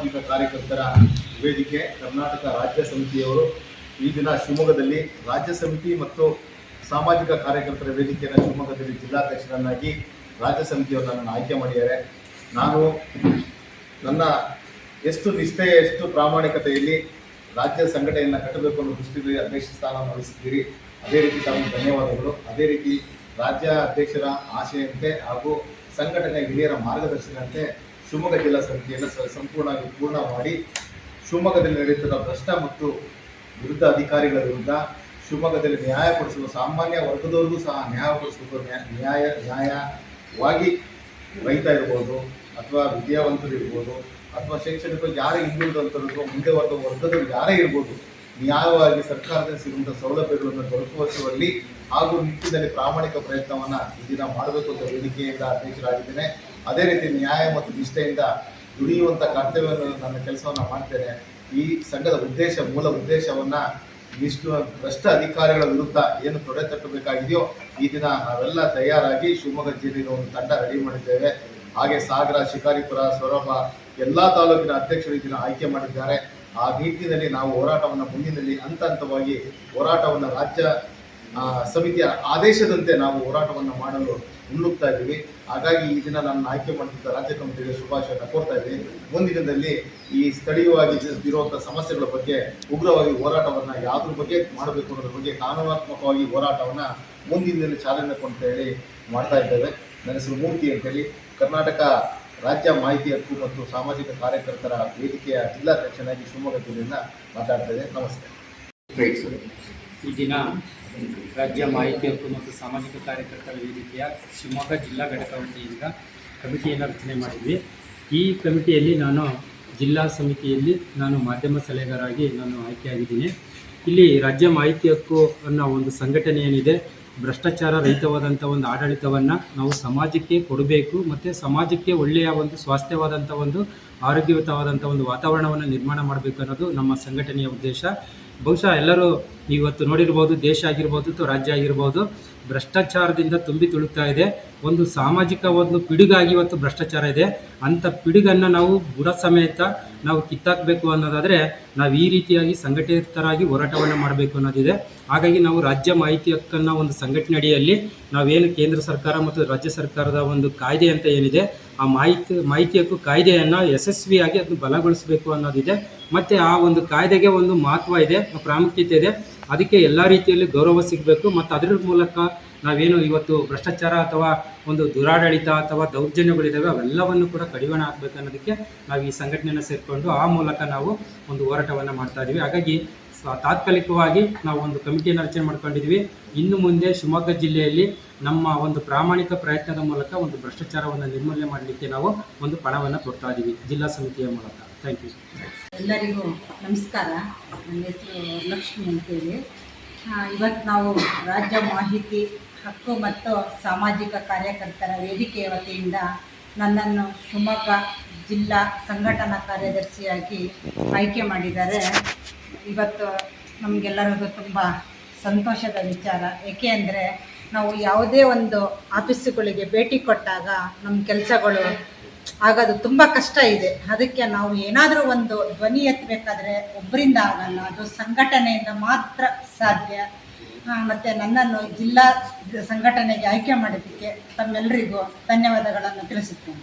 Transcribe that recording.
ಸಾಮಾಜಿಕ ಕಾರ್ಯಕರ್ತರ ವೇದಿಕೆ ಕರ್ನಾಟಕ ರಾಜ್ಯ ಸಮಿತಿಯವರು ಈ ದಿನ ಶಿವಮೊಗ್ಗದಲ್ಲಿ ರಾಜ್ಯ ಸಮಿತಿ ಮತ್ತು ಸಾಮಾಜಿಕ ಕಾರ್ಯಕರ್ತರ ವೇದಿಕೆಯನ್ನು ಶಿವಮೊಗ್ಗದಲ್ಲಿ ಜಿಲ್ಲಾಧ್ಯಕ್ಷರನ್ನಾಗಿ ರಾಜ್ಯ ಸಮಿತಿಯವರು ನನ್ನನ್ನು ಆಯ್ಕೆ ಮಾಡಿದ್ದಾರೆ. ನಾನು ನನ್ನ ಎಷ್ಟು ನಿಷ್ಠೆ ಎಷ್ಟು ಪ್ರಾಮಾಣಿಕತೆಯಲ್ಲಿ ರಾಜ್ಯ ಸಂಘಟನೆಯನ್ನು ಕಟ್ಟಬೇಕು ಅನ್ನೋ ದೃಷ್ಟಿಯಲ್ಲಿ ಅಧ್ಯಕ್ಷ ಸ್ಥಾನವನ್ನು ವಹಿಸಿದ್ದೀರಿ. ಅದೇ ರೀತಿ ತಮಗೆ ಧನ್ಯವಾದಗಳು. ಅದೇ ರೀತಿ ರಾಜ್ಯ ಅಧ್ಯಕ್ಷರ ಆಶಯಂತೆ ಹಾಗೂ ಸಂಘಟನೆಯ ಹಿರಿಯರ ಮಾರ್ಗದರ್ಶನಂತೆ ಶಿವಮೊಗ್ಗ ಜಿಲ್ಲಾ ಸಮಿತಿಯನ್ನು ಸಂಪೂರ್ಣವಾಗಿ ಪೂರ್ಣ ಮಾಡಿ ಶಿವಮೊಗ್ಗದಲ್ಲಿ ನಡೆಯುತ್ತಿರುವ ಭ್ರಷ್ಟ ಮತ್ತು ವಿರುದ್ಧ ಅಧಿಕಾರಿಗಳ ವಿರುದ್ಧ ಶಿವಮೊಗ್ಗದಲ್ಲಿ ನ್ಯಾಯಪಡಿಸುವ ಸಾಮಾನ್ಯ ವರ್ಗದವರಿಗೂ ಸಹ ನ್ಯಾಯಪಡಿಸುವ ನ್ಯಾಯವಾಗಿ ರೈತ ಇರ್ಬೋದು ಅಥವಾ ವಿದ್ಯಾವಂತರು ಇರ್ಬೋದು ಅಥವಾ ಶೈಕ್ಷಣಿಕ ಯಾರೇ ಹಿಂದುಳಿದಂಥವ್ರಿಗೂ ಮುಂದೆ ವರ್ಗದವರು ಯಾರೇ ಇರ್ಬೋದು ನ್ಯಾಯವಾಗಿ ಸರ್ಕಾರದಿಂದ ಸಿಗುವಂಥ ಸೌಲಭ್ಯಗಳನ್ನು ದೊರಕುವಲ್ಲಿ ಹಾಗೂ ನಿಟ್ಟಿನಲ್ಲಿ ಪ್ರಾಮಾಣಿಕ ಪ್ರಯತ್ನವನ್ನು ಈ ದಿನ ಮಾಡಬೇಕು ಅಂತ ವೇದಿಕೆಯಿಂದ ಅಧ್ಯಕ್ಷರಾಗಿದ್ದೇನೆ. ಅದೇ ರೀತಿ ನ್ಯಾಯ ಮತ್ತು ನಿಷ್ಠೆಯಿಂದ ದುಡಿಯುವಂಥ ಕರ್ತವ್ಯವನ್ನು ನನ್ನ ಕೆಲಸವನ್ನು ಮಾಡ್ತೇನೆ. ಈ ಸಂಘದ ಮೂಲ ಉದ್ದೇಶವನ್ನು ಭ್ರಷ್ಟ ಅಧಿಕಾರಿಗಳ ವಿರುದ್ಧ ಏನು ತೊಡೆ ತಟ್ಟಬೇಕಾಗಿದೆಯೋ ಈ ದಿನ ನಾವೆಲ್ಲ ತಯಾರಾಗಿ ಶಿವಮೊಗ್ಗ ಜಿಲ್ಲೆಯ ಒಂದು ತಂಡ ರೆಡಿ ಮಾಡಿದ್ದೇವೆ. ಹಾಗೆ ಸಾಗರ, ಶಿಕಾರಿಪುರ, ಸೊರಬ ಎಲ್ಲ ತಾಲೂಕಿನ ಅಧ್ಯಕ್ಷರು ಈ ದಿನ ಆಯ್ಕೆ ಮಾಡಿದ್ದಾರೆ. ಆ ನಿಟ್ಟಿನಲ್ಲಿ ನಾವು ಹೋರಾಟವನ್ನು ಮುಂದಿನಲ್ಲಿ ಹಂತವಾಗಿ ಹೋರಾಟವನ್ನು ರಾಜ್ಯ ಸಮಿತಿಯ ಆದೇಶದಂತೆ ನಾವು ಹೋರಾಟವನ್ನು ಮಾಡಲು ಮುನ್ನುಗ್ತಾ ಇದ್ದೀವಿ. ಹಾಗಾಗಿ ಈ ದಿನ ನನ್ನ ಆಯ್ಕೆ ಮಾಡುತ್ತಿದ್ದ ರಾಜ್ಯ ಕಮಿಟಿಗೆ ಶುಭಾಶಯವನ್ನು ಕೋರ್ತಾ ಇದ್ದೀನಿ. ಮುಂದಿನದಲ್ಲಿ ಈ ಸ್ಥಳೀಯವಾಗಿ ಇರುವಂಥ ಸಮಸ್ಯೆಗಳ ಬಗ್ಗೆ ಉಗ್ರವಾಗಿ ಹೋರಾಟವನ್ನು ಯಾವುದ್ರ ಬಗ್ಗೆ ಮಾಡಬೇಕು ಅನ್ನೋದ್ರ ಬಗ್ಗೆ ಕಾನೂನಾತ್ಮಕವಾಗಿ ಹೋರಾಟವನ್ನು ಮುಂದಿನದಲ್ಲಿ ಚಾಲನೆ ಕೊಡ್ತಾ ಹೇಳಿ ಮಾಡ್ತಾ ಇದ್ದೇವೆ. ನನ್ನ ಹೆಸರು ಮೂರ್ತಿ ಅಂತೇಳಿ ಕರ್ನಾಟಕ ರಾಜ್ಯ ಮಾಹಿತಿ ಹಕ್ಕು ಮತ್ತು ಸಾಮಾಜಿಕ ಕಾರ್ಯಕರ್ತರ ವೇದಿಕೆಯ ಜಿಲ್ಲಾಧ್ಯಕ್ಷನಾಗಿ ಶಿವಮೊಗ್ಗ ಜಿಲ್ಲೆಯಿಂದ ಮಾತಾಡ್ತಾ ಇದ್ದೇನೆ. ನಮಸ್ತೆ. ಈ ದಿನ ರಾಜ್ಯ ಮಾಹಿತಿ ಹಕ್ಕು ಮತ್ತು ಸಾಮಾಜಿಕ ಕಾರ್ಯಕರ್ತರ ವೇದಿಕೆಯ ಶಿವಮೊಗ್ಗ ಜಿಲ್ಲಾ ಘಟಕ ವತಿಯಿಂದ ಕಮಿಟಿಯನ್ನು ರಚನೆ ಮಾಡಿದ್ವಿ. ಈ ಕಮಿಟಿಯಲ್ಲಿ ನಾನು ಜಿಲ್ಲಾ ಸಮಿತಿಯಲ್ಲಿ ಮಾಧ್ಯಮ ಸಲಹೆಗಾರಾಗಿ ಆಯ್ಕೆಯಾಗಿದ್ದೀನಿ. ಇಲ್ಲಿ ರಾಜ್ಯ ಮಾಹಿತಿ ಹಕ್ಕು ಅನ್ನೋ ಒಂದು ಸಂಘಟನೆ ಏನಿದೆ, ಭ್ರಷ್ಟಾಚಾರ ರಹಿತವಾದಂಥ ಒಂದು ಆಡಳಿತವನ್ನು ನಾವು ಸಮಾಜಕ್ಕೆ ಕೊಡಬೇಕು ಮತ್ತು ಸಮಾಜಕ್ಕೆ ಒಳ್ಳೆಯ ಒಂದು ಸ್ವಾಸ್ಥ್ಯವಾದಂಥ ಒಂದು ಆರೋಗ್ಯಯುತವಾದಂಥ ಒಂದು ವಾತಾವರಣವನ್ನು ನಿರ್ಮಾಣ ಮಾಡಬೇಕು ಅನ್ನೋದು ನಮ್ಮ ಸಂಘಟನೆಯ ಉದ್ದೇಶ. ಬಹುಶಃ ಎಲ್ಲರೂ ಇವತ್ತು ನೋಡಿರ್ಬೋದು, ದೇಶ ಆಗಿರ್ಬೋದು ಅಥವಾ ರಾಜ್ಯ ಆಗಿರ್ಬೋದು ಭ್ರಷ್ಟಾಚಾರದಿಂದ ತುಂಬಿ ತುಳುಕ್ತಾ ಇದೆ. ಒಂದು ಸಾಮಾಜಿಕ ಒಂದು ಪಿಡುಗಾಗಿ ಇವತ್ತು ಭ್ರಷ್ಟಾಚಾರ ಇದೆ. ಅಂಥ ಪಿಡುಗನ್ನು ನಾವು ಬುಡ ಸಮೇತ ನಾವು ಕಿತ್ತಾಕಬೇಕು ಅನ್ನೋದಾದರೆ ನಾವು ಈ ರೀತಿಯಾಗಿ ಸಂಘಟಿತರಾಗಿ ಹೋರಾಟವನ್ನು ಮಾಡಬೇಕು ಅನ್ನೋದಿದೆ. ಹಾಗಾಗಿ ನಾವು ರಾಜ್ಯ ಮಾಹಿತಿ ಹಕ್ಕನ್ನು ಒಂದು ಸಂಘಟನೆ ಅಡಿಯಲ್ಲಿ ನಾವೇನು ಕೇಂದ್ರ ಸರ್ಕಾರ ಮತ್ತು ರಾಜ್ಯ ಸರ್ಕಾರದ ಒಂದು ಕಾಯ್ದೆ ಅಂತ ಏನಿದೆ, ಆ ಮಾಹಿತಿ ಹಕ್ಕು ಕಾಯ್ದೆಯನ್ನು ಯಶಸ್ವಿಯಾಗಿ ಅದನ್ನು ಬಲಗೊಳಿಸಬೇಕು ಅನ್ನೋದಿದೆ. ಮತ್ತು ಆ ಒಂದು ಕಾಯ್ದೆಗೆ ಒಂದು ಮಹತ್ವ ಇದೆ, ಪ್ರಾಮುಖ್ಯತೆ ಇದೆ. ಅದಕ್ಕೆ ಎಲ್ಲ ರೀತಿಯಲ್ಲಿ ಗೌರವ ಸಿಗಬೇಕು ಮತ್ತು ಅದರ ಮೂಲಕ ನಾವೇನು ಇವತ್ತು ಭ್ರಷ್ಟಾಚಾರ ಅಥವಾ ಒಂದು ದುರಾಡಳಿತ ಅಥವಾ ದೌರ್ಜನ್ಯಗಳಿದ್ದಾವೆ ಅವೆಲ್ಲವನ್ನು ಕೂಡ ಕಡಿವಾಣ ಹಾಕಬೇಕು ಅನ್ನೋದಕ್ಕೆ ನಾವು ಈ ಸಂಘಟನೆಯನ್ನು ಸೇರಿಕೊಂಡು ಆ ಮೂಲಕ ನಾವು ಒಂದು ಹೋರಾಟವನ್ನು ಮಾಡ್ತಾ ಇದ್ದೀವಿ. ಹಾಗಾಗಿ ತಾತ್ಕಾಲಿಕವಾಗಿ ನಾವು ಒಂದು ಕಮಿಟಿಯನ್ನು ರಚನೆ ಮಾಡ್ಕೊಂಡಿದ್ವಿ. ಇನ್ನು ಮುಂದೆ ಶಿವಮೊಗ್ಗ ಜಿಲ್ಲೆಯಲ್ಲಿ ನಮ್ಮ ಒಂದು ಪ್ರಾಮಾಣಿಕ ಪ್ರಯತ್ನದ ಮೂಲಕ ಒಂದು ಭ್ರಷ್ಟಾಚಾರವನ್ನು ನಿರ್ಮೂಲನೆ ಮಾಡಲಿಕ್ಕೆ ನಾವು ಒಂದು ಪಣವನ್ನು ತೊಡ್ತಾ ಇದ್ದೀವಿ ಜಿಲ್ಲಾ ಸಮಿತಿಯ ಮೂಲಕ. Thank you. ಎಲ್ಲರಿಗೂ ನಮಸ್ಕಾರ. ನನ್ನ ಹೆಸರು ಲಕ್ಷ್ಮಿ ಅಂತೇಳಿ. ಇವತ್ತು ನಾವು ರಾಜ್ಯ ಮಾಹಿತಿ ಹಕ್ಕು ಮತ್ತು ಸಾಮಾಜಿಕ ಕಾರ್ಯಕರ್ತರ ವೇದಿಕೆಯ ವತಿಯಿಂದ ನನ್ನನ್ನು ಶಿವಮೊಗ್ಗ ಜಿಲ್ಲಾ ಸಂಘಟನಾ ಕಾರ್ಯದರ್ಶಿಯಾಗಿ ಆಯ್ಕೆ ಮಾಡಿದ್ದಾರೆ. ಇವತ್ತು ನಮಗೆಲ್ಲರಿಗೂ ತುಂಬ ಸಂತೋಷದ ವಿಚಾರ. ಏಕೆ ಅಂದರೆ ನಾವು ಯಾವುದೇ ಒಂದು ಆಫೀಸುಗಳಿಗೆ ಭೇಟಿ ಕೊಟ್ಟಾಗ ನಮ್ಮ ಕೆಲಸಗಳು ಆಗೋದು ತುಂಬ ಕಷ್ಟ ಇದೆ. ಅದಕ್ಕೆ ನಾವು ಏನಾದರೂ ಒಂದು ಧ್ವನಿ ಎತ್ತಬೇಕಾದ್ರೆ ಒಬ್ಬರಿಂದ ಆಗಲ್ಲ, ಅದು ಸಂಘಟನೆಯಿಂದ ಮಾತ್ರ ಸಾಧ್ಯ. ಮತ್ತು ನನ್ನನ್ನು ಜಿಲ್ಲಾ ಸಂಘಟನೆಗೆ ಆಯ್ಕೆ ಮಾಡೋದಕ್ಕೆ ತಮ್ಮೆಲ್ಲರಿಗೂ ಧನ್ಯವಾದಗಳನ್ನು ತಿಳಿಸುತ್ತೇನೆ.